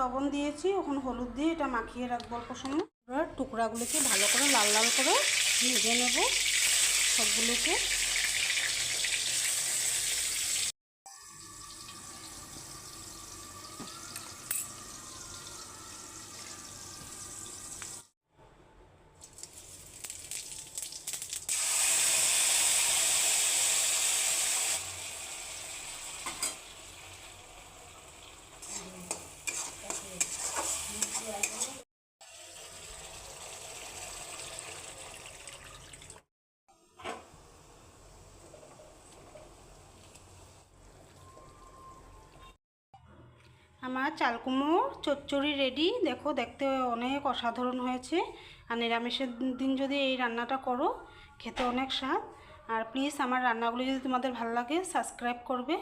লবণ দিয়েছি, এখন হলুদ দিয়ে এটা মাখিয়ে রাখবো অল্প সময়। টুকরাগুলোকে ভালো করে লাল লাল করে ভেজে নেব সবগুলোকে। আমার চাল কুমড়োর চচ্চড়ি রেডি। দেখো, দেখতে অনেক অসাধারণ হয়েছে। আর নিরামিষের দিন যদি এই রান্নাটা করো, খেতে অনেক স্বাদ। আর প্লিজ আমার রান্নাগুলো যদি তোমাদের ভালো লাগে, সাবস্ক্রাইব করবে।